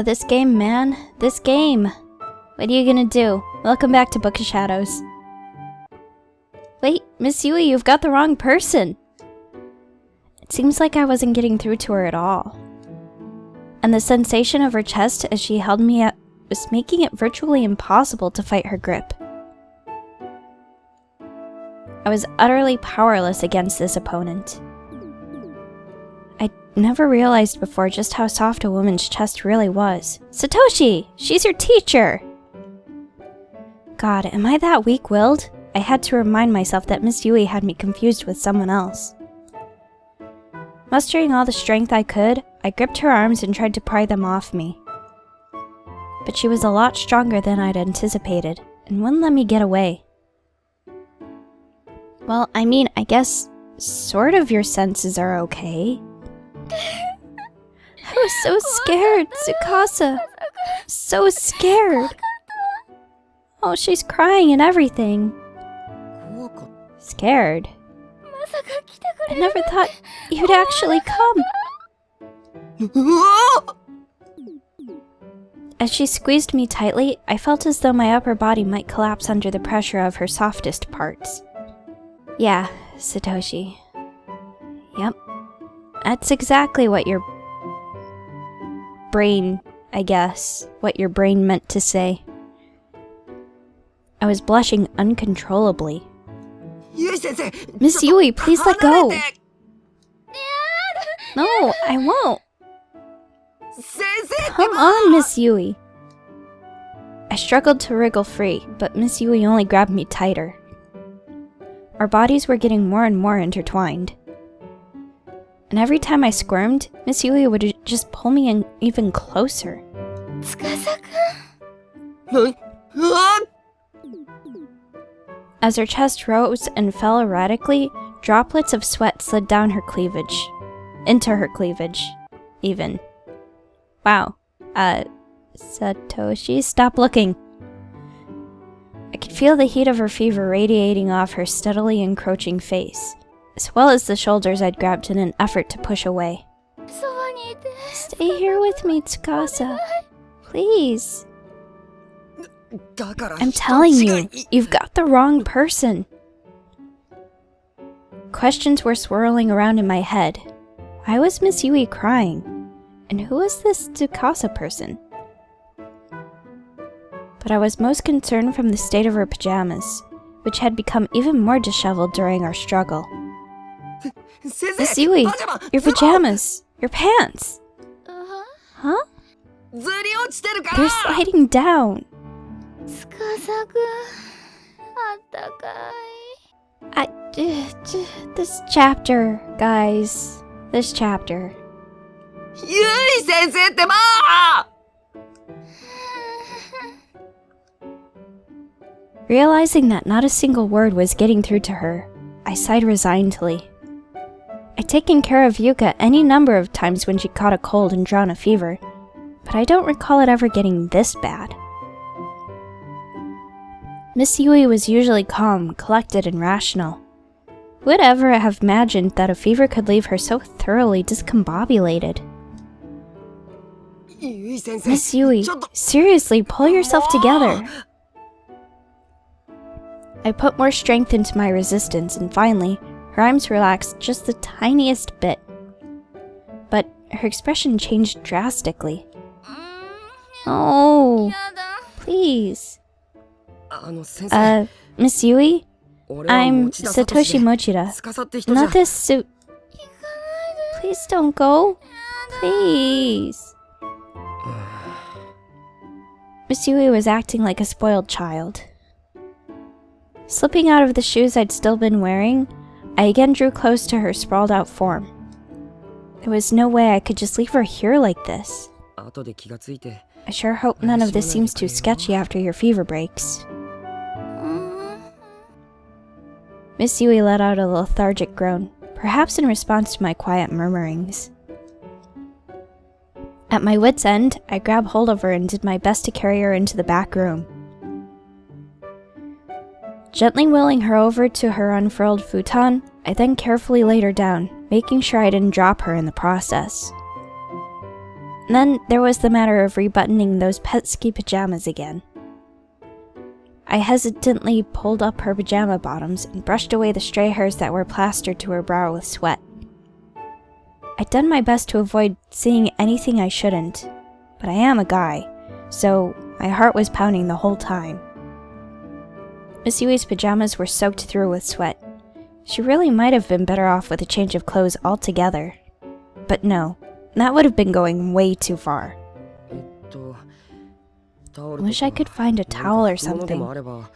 This game, man. This game. What are you gonna do? Welcome back to Book of Shadows. Wait, Miss Yui, you've got the wrong person. It seems like I wasn't getting through to her at all. And the sensation of her chest as she held me up was making it virtually impossible to fight her grip. I was utterly powerless against this opponent. I never realized before just how soft a woman's chest really was. Satoshi! She's your teacher! God, am I that weak-willed? I had to remind myself that Miss Yui had me confused with someone else. Mustering all the strength I could, I gripped her arms and tried to pry them off me. But she was a lot stronger than I'd anticipated, and wouldn't let me get away. Well, I mean, I guess sort of your senses are okay. I was so scared, Tsukasa. So scared. Oh, she's crying and everything. Scared? I never thought you'd actually come. As she squeezed me tightly, I felt as though my upper body might collapse under the pressure of her softest parts. Yeah, Satoshi. Yep. That's exactly what your brain, I guess, what your brain meant to say. I was blushing uncontrollably. Miss Yui, please let go! No, I won't! Come on, Miss Yui! I struggled to wriggle free, but Miss Yui only grabbed me tighter. Our bodies were getting more and more intertwined. And every time I squirmed, Miss Yui would just pull me in even closer. As her chest rose and fell erratically, droplets of sweat slid down her cleavage. Into her cleavage, even. Wow. Satoshi, stop looking. I could feel the heat of her fever radiating off her steadily encroaching face, as well as the shoulders I'd grabbed in an effort to push away. Stay here with me, Tsukasa. Please. I'm telling you, you've got the wrong person. Questions were swirling around in my head. Why was Miss Yui crying? And who was this Tsukasa person? But I was most concerned from the state of her pajamas, which had become even more disheveled during our struggle. Miss Yui, your pajamas! Your pants! Huh? They're sliding down! This chapter, guys. This chapter. Realizing that not a single word was getting through to her, I sighed resignedly. I'd taken care of Yuka any number of times when she caught a cold and drawn a fever, but I don't recall it ever getting this bad. Miss Yui was usually calm, collected, and rational. Who would ever have imagined that a fever could leave her so thoroughly discombobulated? Miss Yui, seriously, pull yourself together. I put more strength into my resistance, and finally, her arms relaxed just the tiniest bit. But her expression changed drastically. Oh, please. Miss Yui? I'm Satoshi Mochida. Not this suit. Please don't go. Please. Miss Yui was acting like a spoiled child. Slipping out of the shoes I'd still been wearing, I again drew close to her sprawled out form. There was no way I could just leave her here like this. I sure hope none of this seems too sketchy after your fever breaks. Miss Yui let out a lethargic groan, perhaps in response to my quiet murmurings. At my wit's end, I grabbed hold of her and did my best to carry her into the back room. Gently wheeling her over to her unfurled futon, I then carefully laid her down, making sure I didn't drop her in the process. And then there was the matter of rebuttoning those pesky pajamas again. I hesitantly pulled up her pajama bottoms and brushed away the stray hairs that were plastered to her brow with sweat. I'd done my best to avoid seeing anything I shouldn't, but I am a guy, so my heart was pounding the whole time. Miss Yui's pajamas were soaked through with sweat. She really might have been better off with a change of clothes altogether. But no, that would have been going way too far. I wish I could find a towel or something,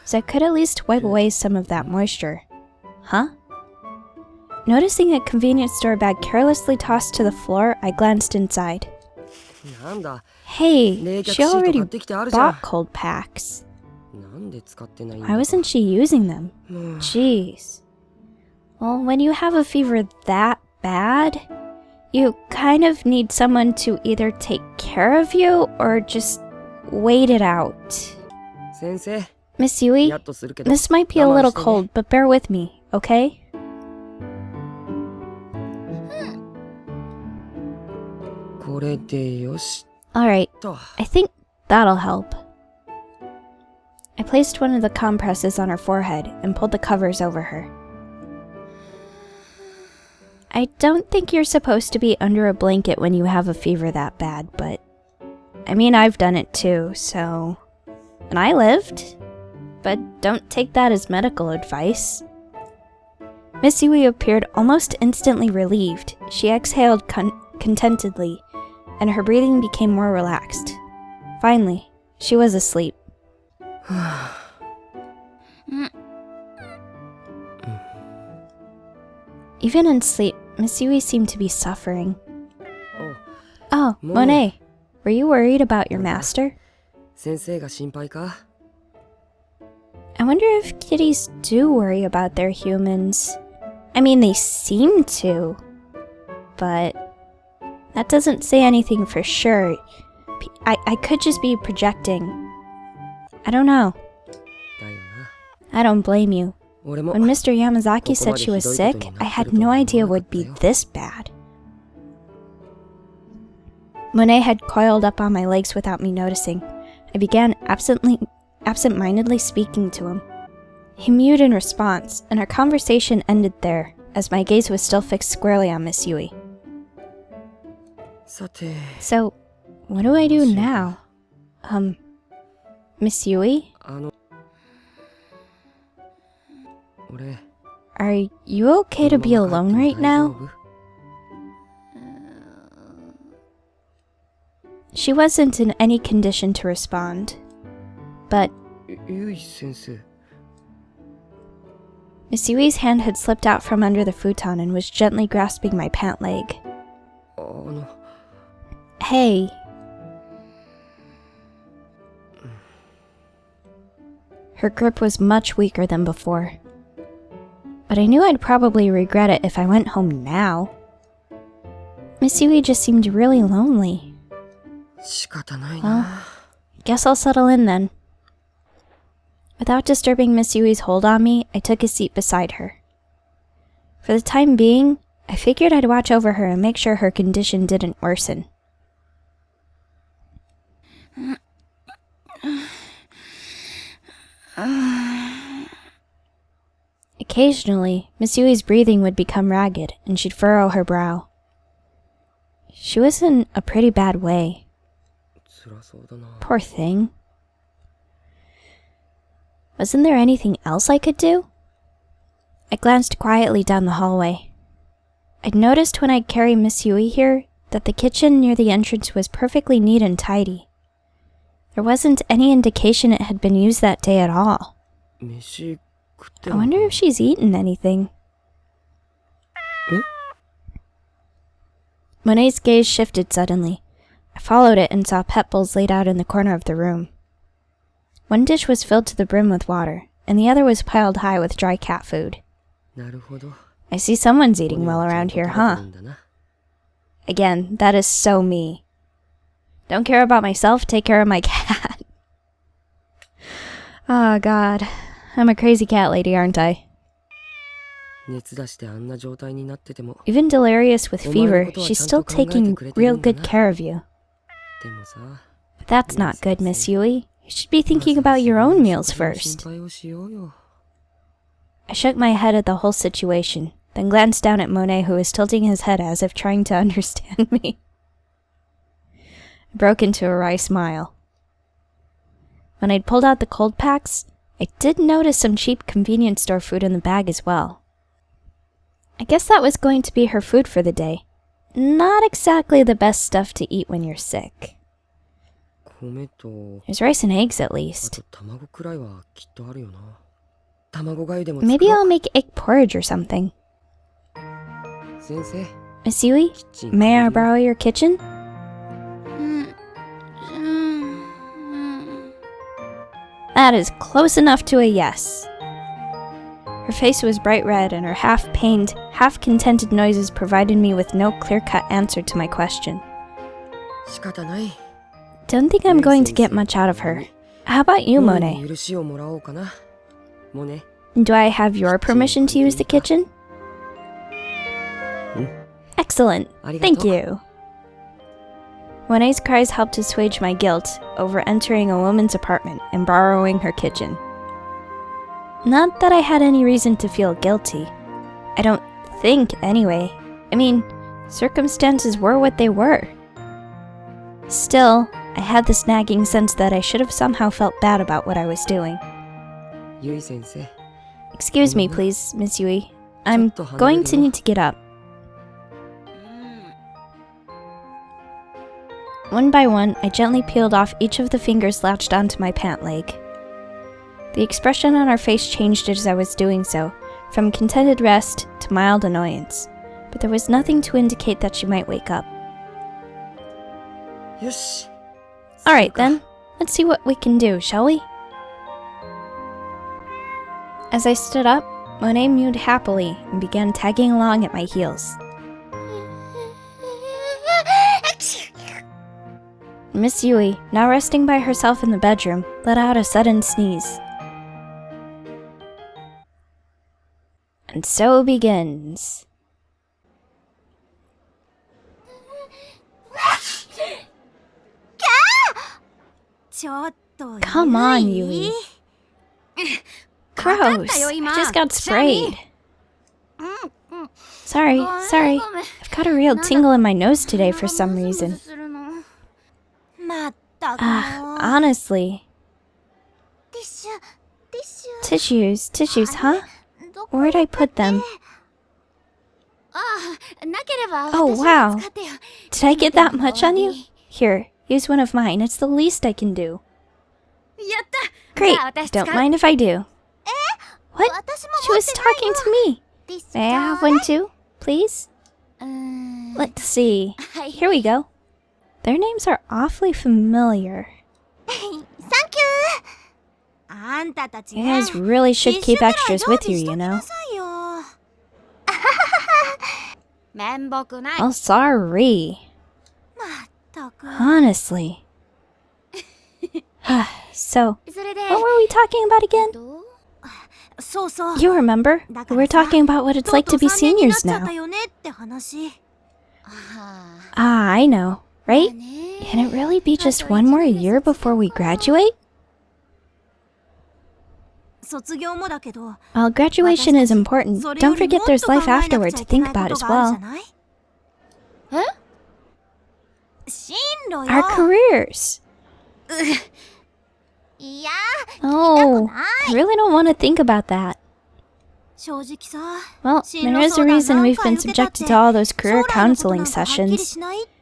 so I could at least wipe away some of that moisture. Huh? Noticing a convenience store bag carelessly tossed to the floor, I glanced inside. Hey, she already bought cold packs. Why wasn't she using them? Jeez. Well, when you have a fever that bad, you kind of need someone to either take care of you or just wait it out. Miss Yui, this might be a little cold, but bear with me, okay? Alright, I think that'll help. I placed one of the compresses on her forehead and pulled the covers over her. I don't think you're supposed to be under a blanket when you have a fever that bad, but I mean, I've done it too, so... And I lived. But don't take that as medical advice. Miss Yui appeared almost instantly relieved. She exhaled contentedly, and her breathing became more relaxed. Finally, she was asleep. Even in sleep, Miss Yui seemed to be suffering. Oh, Monet, were you worried about your master? I wonder if kitties do worry about their humans. I mean, they seem to, but that doesn't say anything for sure. I could just be projecting. I don't know. I don't blame you. When Mr. Yamazaki said she was sick, I had no idea it would be this bad. Monet had coiled up on my legs without me noticing. I began absent-mindedly speaking to him. He mewed in response, and our conversation ended there, as my gaze was still fixed squarely on Miss Yui. So, what do I do now? Miss Yui? Are you okay to be alone right now? She wasn't in any condition to respond, but Miss Yui's hand had slipped out from under the futon and was gently grasping my pant leg. Hey. Her grip was much weaker than before. But I knew I'd probably regret it if I went home now. Miss Yui just seemed really lonely. Well, guess I'll settle in then. Without disturbing Miss Yui's hold on me, I took a seat beside her. For the time being, I figured I'd watch over her and make sure her condition didn't worsen. Occasionally, Miss Yui's breathing would become ragged, and she'd furrow her brow. She was in a pretty bad way. Poor thing. Wasn't there anything else I could do? I glanced quietly down the hallway. I'd noticed when I'd carry Miss Yui here that the kitchen near the entrance was perfectly neat and tidy. There wasn't any indication it had been used that day at all. I wonder if she's eaten anything. Monet's gaze shifted suddenly. I followed it and saw pet bowls laid out in the corner of the room. One dish was filled to the brim with water, and the other was piled high with dry cat food. I see someone's eating well around here, huh? Again, that is so me. Don't care about myself, take care of my cat. Oh god, I'm a crazy cat lady, aren't I? Even delirious with fever, she's still taking real good care of you. But that's not good, Miss Yui. You should be thinking about your own meals first. I shook my head at the whole situation, then glanced down at Monet, who was tilting his head as if trying to understand me. I broke into a wry smile. When I'd pulled out the cold packs, I did notice some cheap convenience store food in the bag as well. I guess that was going to be her food for the day. Not exactly the best stuff to eat when you're sick. There's rice and eggs at least. Maybe I'll make egg porridge or something. Miss Yui, may I borrow your kitchen? That is close enough to a yes. Her face was bright red, and her half-pained, half-contented noises provided me with no clear-cut answer to my question. Don't think I'm going to get much out of her. How about you, Monet? Do I have your permission to use the kitchen? Excellent. Thank you. Monet's cries helped assuage my guilt over entering a woman's apartment and borrowing her kitchen. Not that I had any reason to feel guilty. I don't think, anyway. I mean, circumstances were what they were. Still, I had this nagging sense that I should have somehow felt bad about what I was doing. Excuse me, please, Miss Yui. I'm going to need to get up. One by one, I gently peeled off each of the fingers latched onto my pant leg. The expression on her face changed as I was doing so, from contented rest to mild annoyance, but there was nothing to indicate that she might wake up. Alright then, let's see what we can do, shall we? As I stood up, Monet mewed happily and began tagging along at my heels. Miss Yui, now resting by herself in the bedroom, let out a sudden sneeze. And so begins. Come on, Yui. Gross. I just got sprayed. Sorry. I've got a real tingle in my nose today for some reason. Honestly. Tissues, huh? Where'd I put them? Oh, wow. Did I get that much on you? Here, use one of mine. It's the least I can do. Great. Don't mind if I do. What? She was talking to me. May I have one too, please? Let's see. Here we go. Their names are awfully familiar. You guys really should keep extras with you, you know. Oh, sorry. Honestly. So, what were we talking about again? You remember? We were talking about what it's like to be seniors now. I know, right? Can it really be just one more year before we graduate? While graduation is important, don't forget there's life afterward to think about as well. Our careers. Oh, I really don't want to think about that. Well, there is a reason we've been subjected to all those career counseling sessions.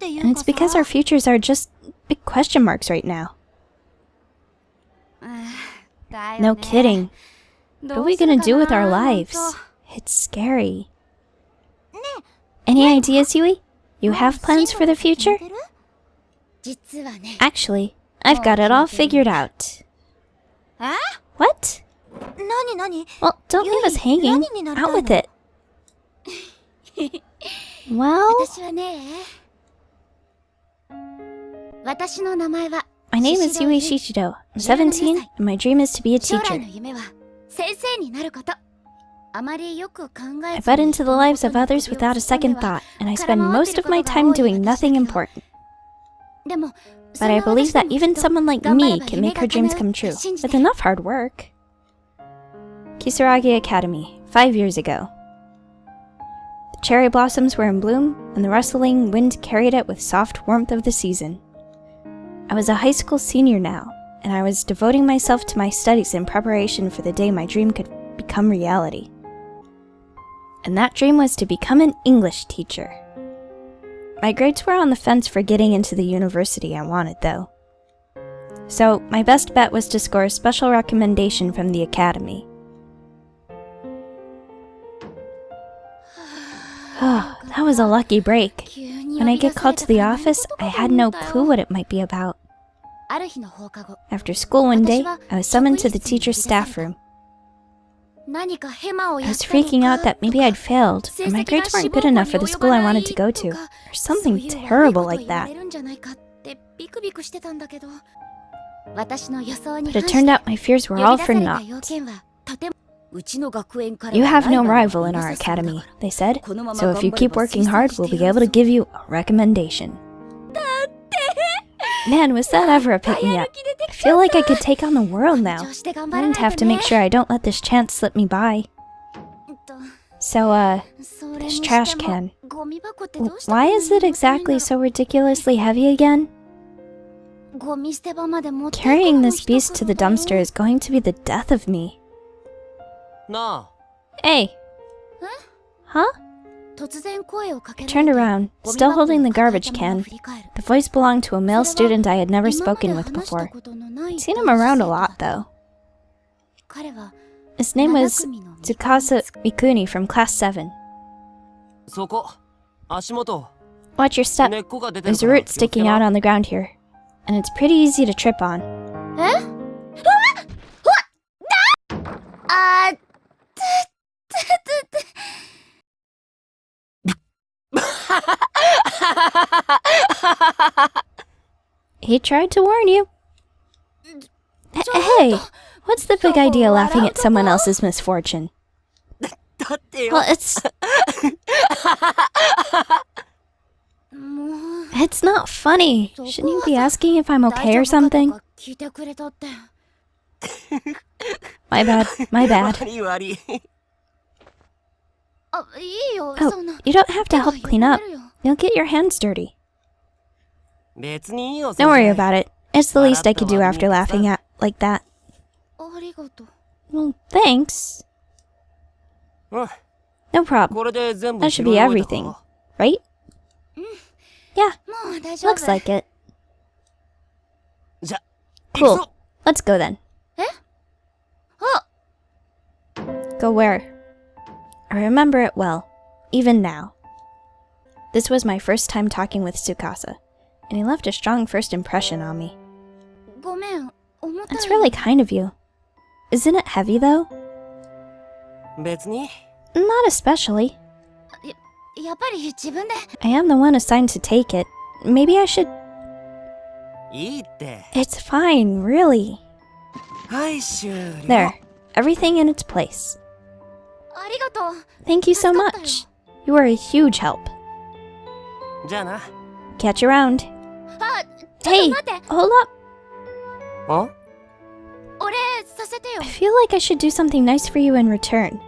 And it's because our futures are just big question marks right now. No kidding. What are we gonna do with our lives? It's scary. Any ideas, Yui? You have plans for the future? Actually, I've got it all figured out. What? Well, don't leave us hanging. Out with it. Well... My name is Yui Shishido. I'm 17, and my dream is to be a teacher. I butt into the lives of others without a second thought, and I spend most of my time doing nothing important. But I believe that even someone like me can make her dreams come true, with enough hard work. Kisaragi Academy, 5 years ago. The cherry blossoms were in bloom, and the rustling wind carried it with soft warmth of the season. I was a high school senior now, and I was devoting myself to my studies in preparation for the day my dream could become reality. And that dream was to become an English teacher. My grades were on the fence for getting into the university I wanted, though. So, my best bet was to score a special recommendation from the academy. Oh, that was a lucky break. When I get called to the office, I had no clue what it might be about. After school one day, I was summoned to the teacher's staff room. I was freaking out that maybe I'd failed, or my grades weren't good enough for the school I wanted to go to, or something terrible like that. But it turned out my fears were all for naught. You have no rival in our academy, they said, so if you keep working hard, we'll be able to give you a recommendation. Man, was that ever a pick-me-up. I feel like I could take on the world now. I didn't have to make sure I don't let this chance slip me by. So, this trash can. Why is it exactly so ridiculously heavy again? Carrying this beast to the dumpster is going to be the death of me. Hey. Huh? I turned around, still holding the garbage can. The voice belonged to a male student I had never spoken with before. I'd seen him around a lot, though. His name was Tsukasa Mikuni from class 7. Watch your step. There's a root sticking out on the ground here, and it's pretty easy to trip on. He tried to warn you. Hey, what's the big idea laughing at someone else's misfortune? Well, it's not funny. Shouldn't you be asking if I'm okay or something? My bad. Oh, you don't have to help clean up. You'll get your hands dirty. Don't worry about it. It's the least I could do after laughing at like that. Well, thanks. No problem. That should be everything, right? Yeah, looks like it. Cool. Let's go then. Go where? I remember it well, even now. This was my first time talking with Tsukasa, and he left a strong first impression on me. That's really kind of you. Isn't it heavy, though? Not especially. I am the one assigned to take it. Maybe I should... It's fine, really. There, everything in its place. Thank you so much. You are a huge help. Catch you around. Hey, hold up. Huh? I feel like I should do something nice for you in return.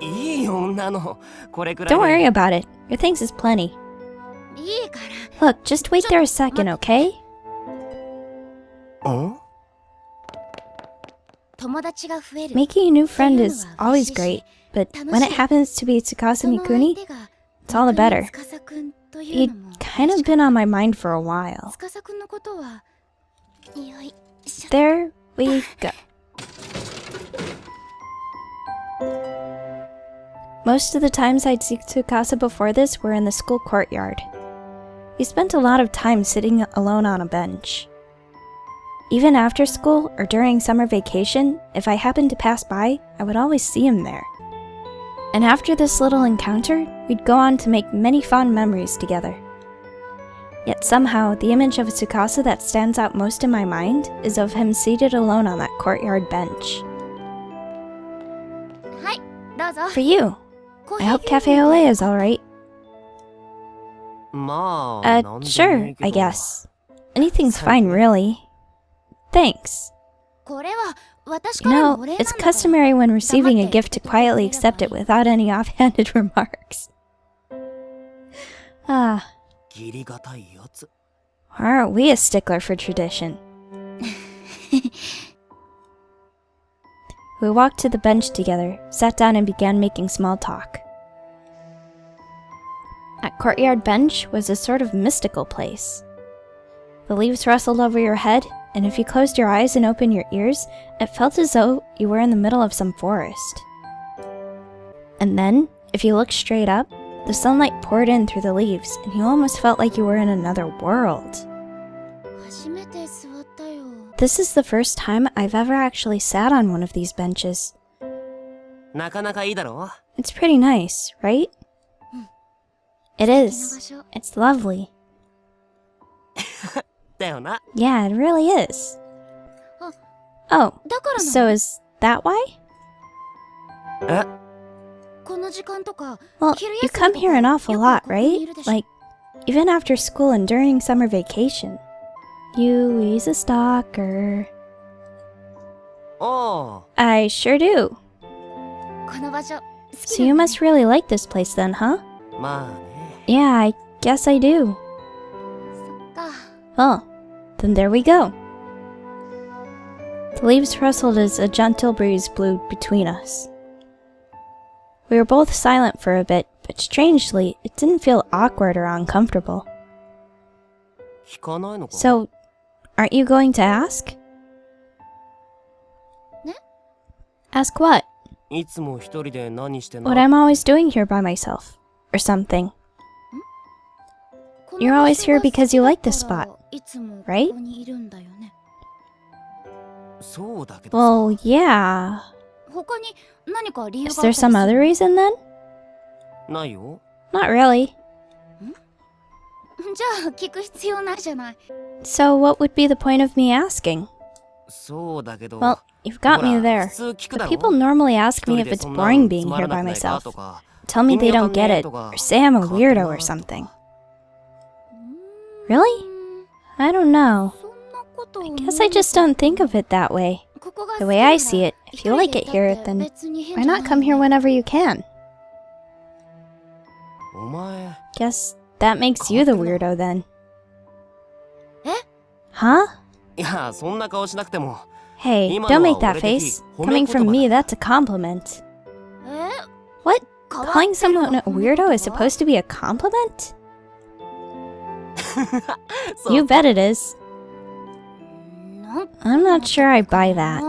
Don't worry about it. Your thanks is plenty. Look, just wait there a second, okay? Making a new friend is always great, but when it happens to be Tsukasa Mikuni, it's all the better. He'd kind of been on my mind for a while. There we go. Most of the times I'd see Tsukasa before this were in the school courtyard. We spent a lot of time sitting alone on a bench. Even after school or during summer vacation, if I happened to pass by, I would always see him there. And after this little encounter, we'd go on to make many fond memories together. Yet somehow, the image of Tsukasa that stands out most in my mind is of him seated alone on that courtyard bench. For you. I hope Cafe Olé is alright. Sure, I guess. Anything's fine, really. Thanks. You know, it's customary when receiving a gift to quietly accept it without any offhanded remarks. Ah. Aren't we a stickler for tradition? We walked to the bench together, sat down and began making small talk. That courtyard bench was a sort of mystical place. The leaves rustled over your head, and if you closed your eyes and opened your ears, it felt as though you were in the middle of some forest. And then, if you looked straight up, the sunlight poured in through the leaves, and you almost felt like you were in another world. This is the first time I've ever actually sat on one of these benches. It's pretty nice, right? It is. It's lovely. Yeah, it really is. Oh, so is that why? Well, you come here an awful lot, right? Like, even after school and during summer vacation. Yui's a stalker. I sure do. So you must really like this place then, huh? Yeah, I guess I do. Oh, then there we go. The leaves rustled as a gentle breeze blew between us. We were both silent for a bit, but strangely, it didn't feel awkward or uncomfortable. So, aren't you going to ask? Ask what? What I'm always doing here by myself, or something. You're always here because you like this spot, right? Well, yeah. Is there some other reason then? Not really. So what would be the point of me asking? Well, you've got me there. But people normally ask me if it's boring being here by myself. Tell me they don't get it, or say I'm a weirdo or something. Really? I don't know. I guess I just don't think of it that way. The way I see it, if you like it here, then why not come here whenever you can? Guess that makes you the weirdo then. Huh? Hey, don't make that face. Coming from me, that's a compliment. What? Calling someone a weirdo is supposed to be a compliment? You bet it is. I'm not sure I buy that.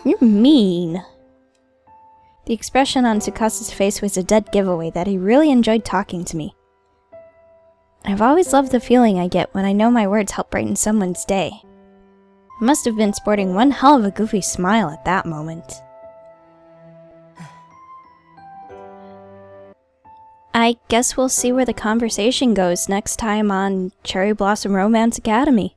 You're mean. The expression on Tsukasa's face was a dead giveaway that he really enjoyed talking to me. I've always loved the feeling I get when I know my words help brighten someone's day. I must have been sporting one hell of a goofy smile at that moment. I guess we'll see where the conversation goes next time on Cherry Blossom Romance Academy.